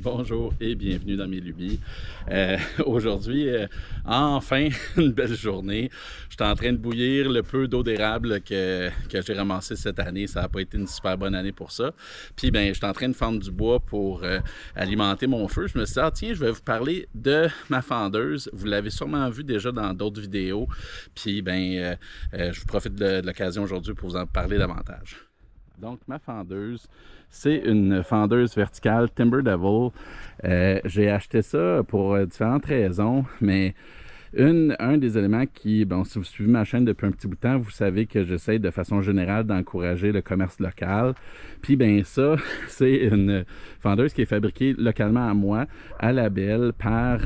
Bonjour et bienvenue dans mes lubies. Aujourd'hui, enfin, une belle journée. Je suis en train de bouillir le peu d'eau d'érable que j'ai ramassé cette année. Ça n'a pas été une super bonne année pour ça. Puis, ben, je suis en train de fendre du bois pour alimenter mon feu. Je me suis dit, tiens, je vais vous parler de ma fendeuse. Vous l'avez sûrement vu déjà dans d'autres vidéos. Puis, ben, je profite de l'occasion aujourd'hui pour vous en parler davantage. Donc, ma fendeuse, c'est une fendeuse verticale Timber Devil. J'ai acheté ça pour différentes raisons, mais un des éléments qui, bon, si vous suivez ma chaîne depuis un petit bout de temps, vous savez que j'essaie de façon générale d'encourager le commerce local. Puis ben ça, c'est une fendeuse qui est fabriquée localement à moi, à Label, par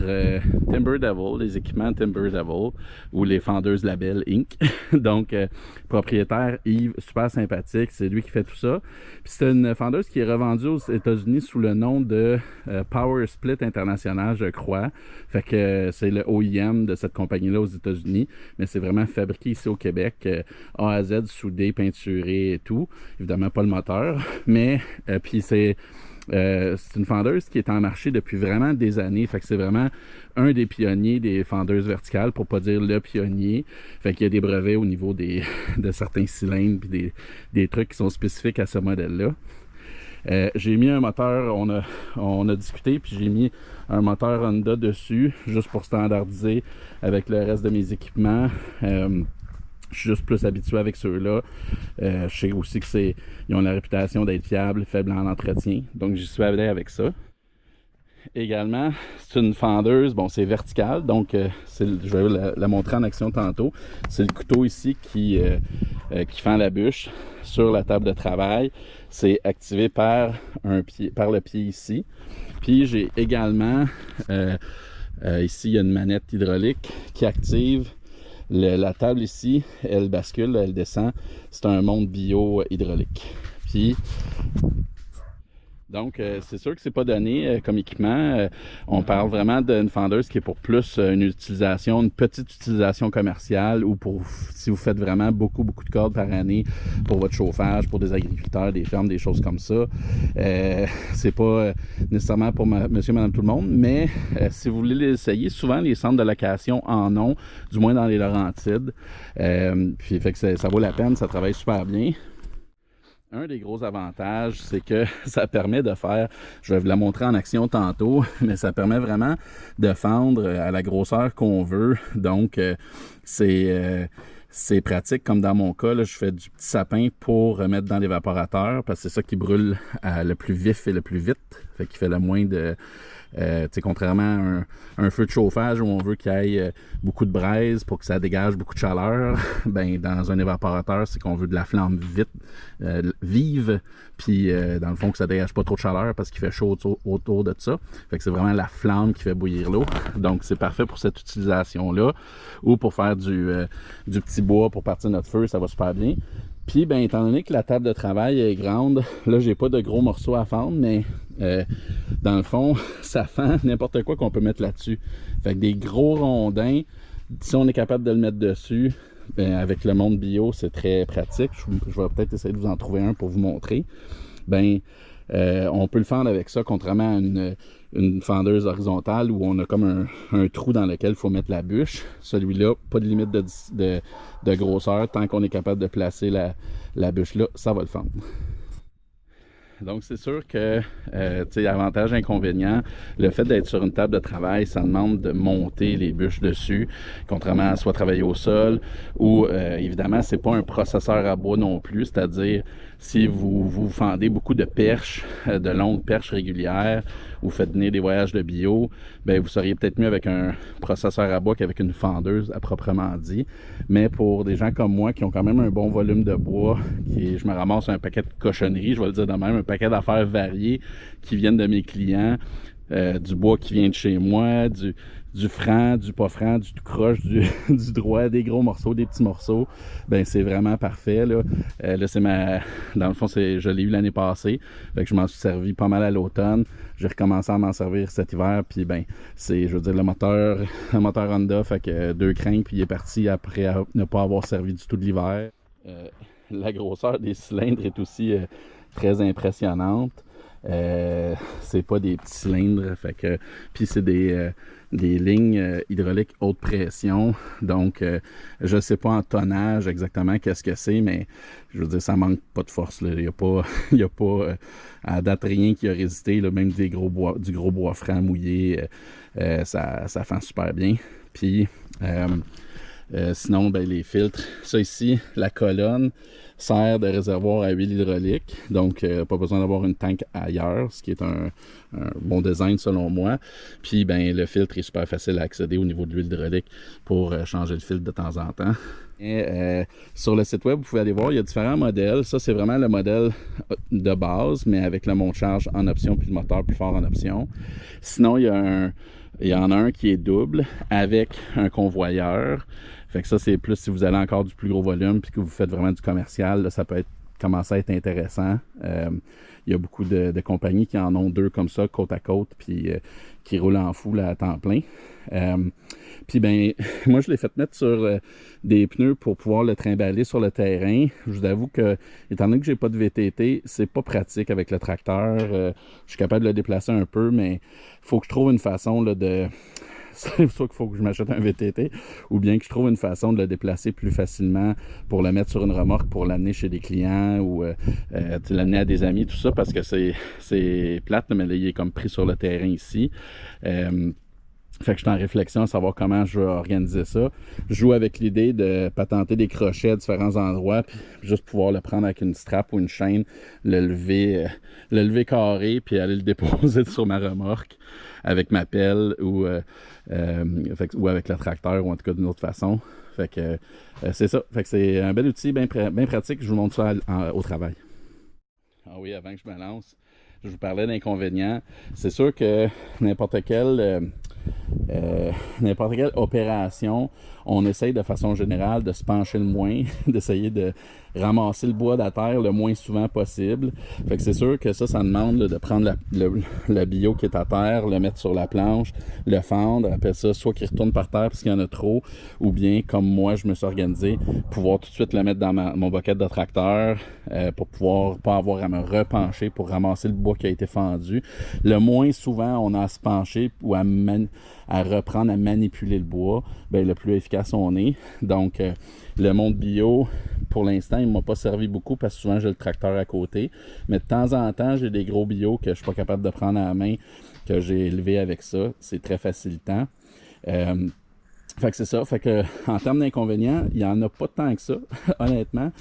Timber Devil, les équipements Timber Devil, ou les fendeuses Label Inc. Donc, propriétaire Yves, super sympathique, c'est lui qui fait tout ça. Puis c'est une fendeuse qui est revendue aux États-Unis sous le nom de Power Split International, je crois. Fait que c'est le OEM de cette compagnie-là aux États-Unis, mais c'est vraiment fabriqué ici au Québec, A à Z, soudé, peinturé et tout. Évidemment, pas le moteur, mais puis c'est une fendeuse qui est en marché depuis vraiment des années. Fait que c'est vraiment un des pionniers des fendeuses verticales, pour pas dire le pionnier. Fait qu'il y a des brevets au niveau de certains cylindres puis des trucs qui sont spécifiques à ce modèle-là. J'ai mis un moteur, on a discuté, puis j'ai mis un moteur Honda dessus, juste pour standardiser avec le reste de mes équipements. Je suis juste plus habitué avec ceux-là. Je sais aussi qu'ils ont la réputation d'être fiables, faibles en entretien. Donc, j'y suis allé avec ça. Également, c'est une fendeuse, bon, c'est vertical, donc je vais la montrer en action tantôt. C'est le couteau ici qui fend la bûche sur la table de travail. C'est activé par le pied ici. Puis j'ai également, ici, il y a une manette hydraulique qui active la table ici. Elle bascule, elle descend. C'est un monte bio hydraulique. Puis, donc, c'est sûr que c'est pas donné comme équipement. On parle vraiment d'une fendeuse qui est pour plus une petite utilisation commerciale, ou pour si vous faites vraiment beaucoup de cordes par année pour votre chauffage, pour des agriculteurs, des fermes, des choses comme ça. C'est pas nécessairement pour monsieur, madame, tout le monde, mais si vous voulez l'essayer, souvent les centres de location en ont, du moins dans les Laurentides. Puis fait que ça vaut la peine, ça travaille super bien. Un des gros avantages, c'est que ça permet de faire, je vais vous la montrer en action tantôt, mais ça permet vraiment de fendre à la grosseur qu'on veut. Donc, c'est pratique, comme dans mon cas, là, je fais du petit sapin pour remettre dans l'évaporateur, parce que c'est ça qui brûle le plus vif et le plus vite, fait qu'il fait le moins de... contrairement à un feu de chauffage où on veut qu'il y ait beaucoup de braise pour que ça dégage beaucoup de chaleur, ben dans un évaporateur, c'est qu'on veut de la flamme vive, puis dans le fond que ça dégage pas trop de chaleur parce qu'il fait chaud autour de ça. Fait que c'est vraiment la flamme qui fait bouillir l'eau. Donc c'est parfait pour cette utilisation-là, ou pour faire du petit bois pour partir notre feu, ça va super bien. Puis, ben, étant donné que la table de travail est grande, là, j'ai pas de gros morceaux à fendre, mais dans le fond, ça fend n'importe quoi qu'on peut mettre là-dessus. Fait que des gros rondins, si on est capable de le mettre dessus, ben, avec le monde bio, c'est très pratique. Je vais peut-être essayer de vous en trouver un pour vous montrer. Ben, on peut le fendre avec ça, contrairement à une fendeuse horizontale où on a comme un trou dans lequel il faut mettre la bûche. Celui-là, pas de limite de grosseur. Tant qu'on est capable de placer la bûche là, ça va le fendre. Donc, c'est sûr que, avantage, inconvénient, le fait d'être sur une table de travail, ça demande de monter les bûches dessus, contrairement à soit travailler au sol, ou, évidemment, c'est pas un processeur à bois non plus, c'est-à-dire, si vous fendez beaucoup de perches, de longues perches régulières, ou faites venir des voyages de bio, ben vous seriez peut-être mieux avec un processeur à bois qu'avec une fendeuse à proprement dit. Mais pour des gens comme moi qui ont quand même un bon volume de bois, je me ramasse un paquet de cochonneries, je vais le dire de même, un paquet d'affaires variées qui viennent de mes clients, du bois qui vient de chez moi, du franc, du pas franc, du tout croche, du droit, des gros morceaux, des petits morceaux, ben c'est vraiment parfait, là. Là, dans le fond, je l'ai eu l'année passée, fait que je m'en suis servi pas mal à l'automne. J'ai recommencé à m'en servir cet hiver, puis ben, je veux dire, le moteur Honda, fait que 2 cranks, puis il est parti après ne pas avoir servi du tout de l'hiver. La grosseur des cylindres est aussi très impressionnante. C'est pas des petits cylindres. Fait que, puis c'est des lignes hydrauliques haute pression. Donc, je sais pas en tonnage exactement qu'est-ce que c'est, mais je veux dire, ça manque pas de force. Là. Il n'y a pas à date rien qui a résisté. Là, même du gros bois franc mouillé, ça fend super bien. Puis, sinon, ben, les filtres. Ça ici, la colonne sert de réservoir à huile hydraulique. Donc, pas besoin d'avoir une tank ailleurs, ce qui est un bon design selon moi. Puis, ben, le filtre est super facile à accéder au niveau de l'huile hydraulique pour changer le filtre de temps en temps. Et, sur le site web, vous pouvez aller voir, il y a différents modèles. Ça, c'est vraiment le modèle de base, mais avec le monte-charge en option puis le moteur plus fort en option. Sinon, il y en a un qui est double avec un convoyeur. Fait que ça, c'est plus si vous allez encore du plus gros volume puis que vous faites vraiment du commercial, là, ça peut commencer à être intéressant. Il y a beaucoup de compagnies qui en ont deux comme ça, côte à côte, puis qui roulent en foule à temps plein. Puis ben, moi je l'ai fait mettre sur des pneus pour pouvoir le trimballer sur le terrain. Je vous avoue que, étant donné que j'ai pas de VTT, c'est pas pratique avec le tracteur. Je suis capable de le déplacer un peu, mais il faut que je trouve une façon là, de... C'est sûr qu'il faut que je m'achète un VTT ou bien que je trouve une façon de le déplacer plus facilement pour le mettre sur une remorque, pour l'amener chez des clients ou l'amener à des amis, tout ça, parce que c'est plate, mais là, il est comme pris sur le terrain ici. Fait que je suis en réflexion à savoir comment je vais organiser ça. Je joue avec l'idée de patenter des crochets à différents endroits, puis juste pouvoir le prendre avec une strap ou une chaîne, le lever carré, puis aller le déposer sur ma remorque avec ma pelle ou avec le tracteur, ou en tout cas d'une autre façon. Fait que c'est ça. Fait que c'est un bel outil bien pratique. Je vous montre ça au travail. Ah oui, avant que je me lance, je vous parlais d'inconvénients. C'est sûr que n'importe quelle opération, on essaye de façon générale de se pencher le moins, d'essayer de ramasser le bois de la terre le moins souvent possible. Fait que c'est sûr que ça demande là, de prendre le bio qui est à terre, le mettre sur la planche, le fendre, après ça, soit qu'il retourne par terre parce qu'il y en a trop, ou bien, comme moi, je me suis organisé, pouvoir tout de suite le mettre dans mon bucket de tracteur pour pouvoir pas avoir à me repencher pour ramasser le bois qui a été fendu. Le moins souvent on a à se pencher ou à reprendre à manipuler le bois, bien, le plus efficace on est. Donc, le monde bio, pour l'instant, il ne m'a pas servi beaucoup parce que souvent j'ai le tracteur à côté. Mais de temps en temps, j'ai des gros bio que je ne suis pas capable de prendre à la main, que j'ai élevé avec ça. C'est très facilitant. Fait que c'est ça. Fait que en termes d'inconvénients, il n'y en a pas tant que ça, honnêtement.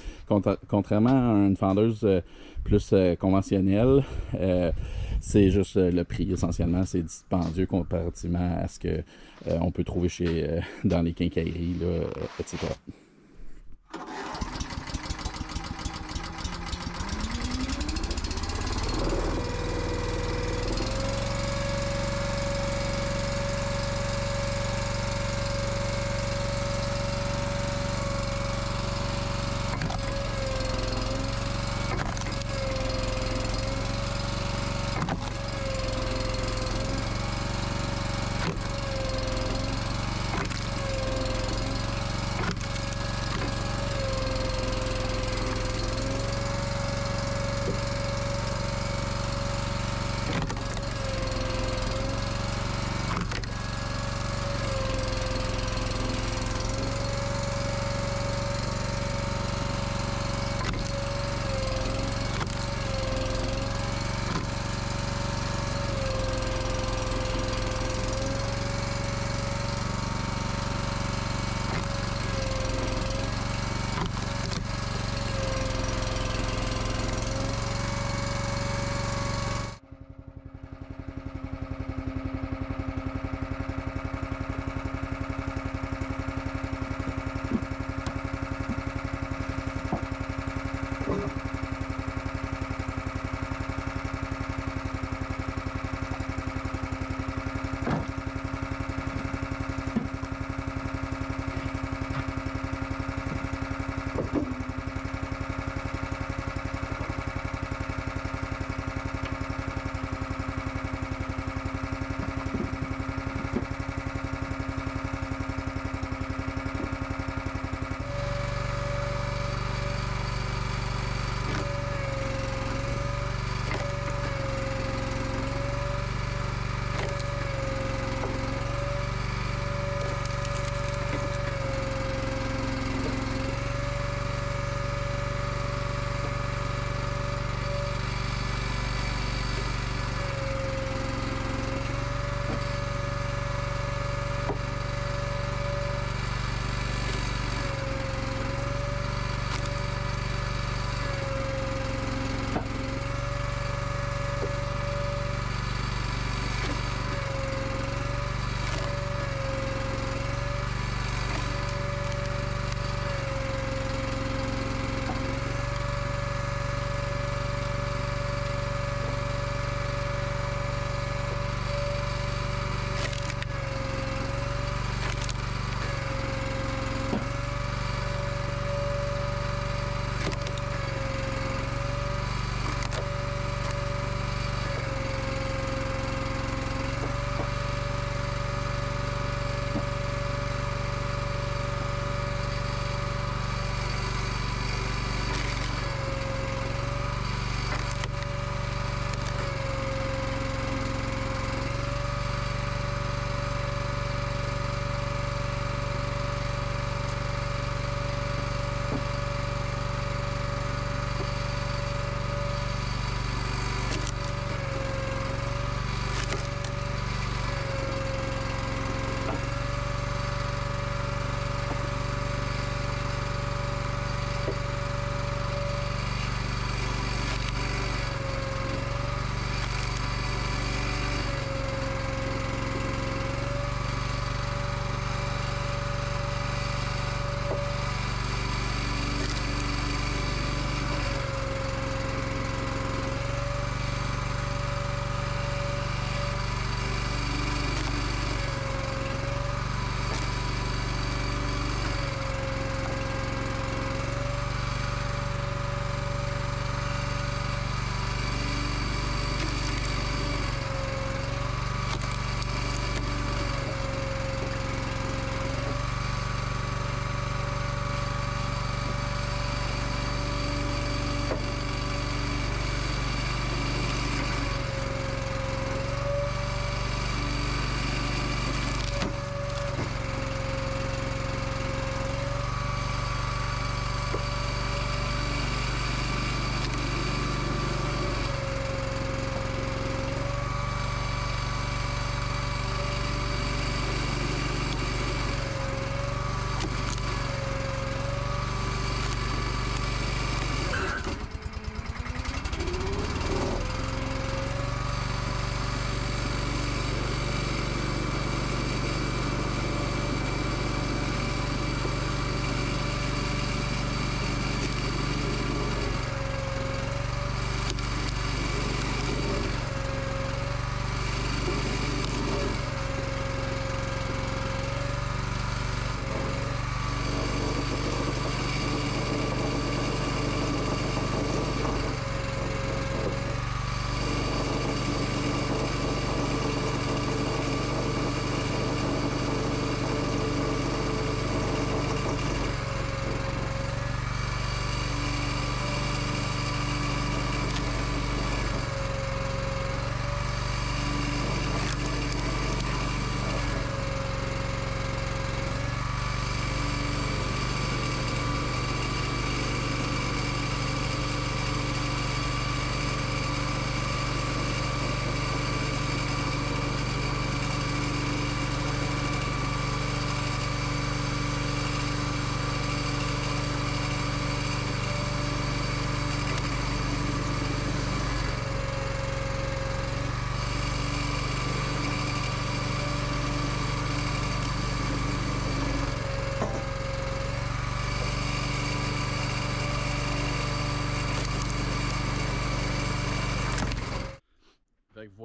Contrairement à une fendeuse plus conventionnelle, c'est juste le prix essentiellement. C'est dispendieux comparativement à ce que on peut trouver dans les quincailleries, là, etc.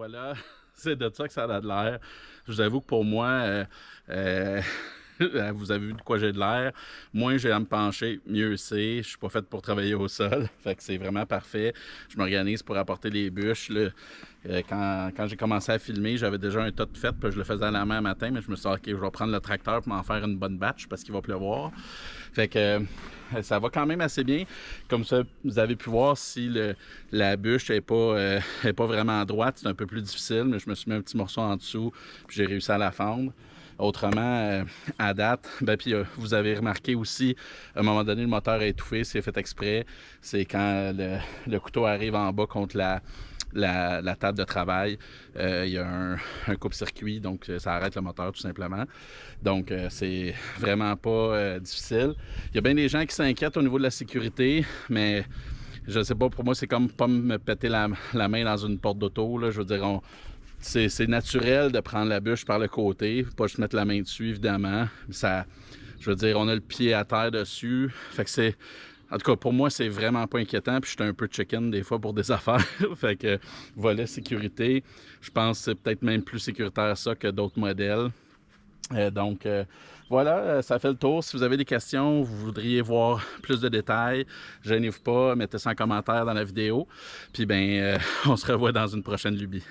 voilà, c'est de ça que ça a de l'air. Je vous avoue que pour moi, vous avez vu de quoi j'ai de l'air. Moins j'ai à me pencher, mieux c'est. Je suis pas fait pour travailler au sol. Fait que c'est vraiment parfait. Je m'organise pour apporter les bûches. Là. Quand j'ai commencé à filmer, j'avais déjà un tas de fait, puis je le faisais à la main le matin, mais je me suis dit, OK, je vais prendre le tracteur pour m'en faire une bonne batch parce qu'il va pleuvoir. Fait que ça va quand même assez bien. Comme ça, vous avez pu voir, si la bûche n'est pas vraiment droite, c'est un peu plus difficile, mais je me suis mis un petit morceau en dessous, puis j'ai réussi à la fendre. Autrement, à date, puis vous avez remarqué aussi, à un moment donné, le moteur est étouffé, c'est fait exprès. C'est quand le couteau arrive en bas contre la table de travail, il y a un coupe-circuit, donc ça arrête le moteur tout simplement. Donc c'est vraiment pas difficile. Il y a bien des gens qui s'inquiètent au niveau de la sécurité, mais je sais pas, pour moi c'est comme pas me péter la main dans une porte d'auto. Je veux dire, c'est naturel de prendre la bûche par le côté, pas juste mettre la main dessus évidemment. Je veux dire, on a le pied à terre dessus, fait que c'est... En tout cas, pour moi, c'est vraiment pas inquiétant. Puis je suis un peu chicken des fois pour des affaires. Fait que volet sécurité, je pense que c'est peut-être même plus sécuritaire ça que d'autres modèles. Donc voilà, ça fait le tour. Si vous avez des questions, vous voudriez voir plus de détails, gênez-vous pas, mettez ça en commentaire dans la vidéo. Puis on se revoit dans une prochaine lubie.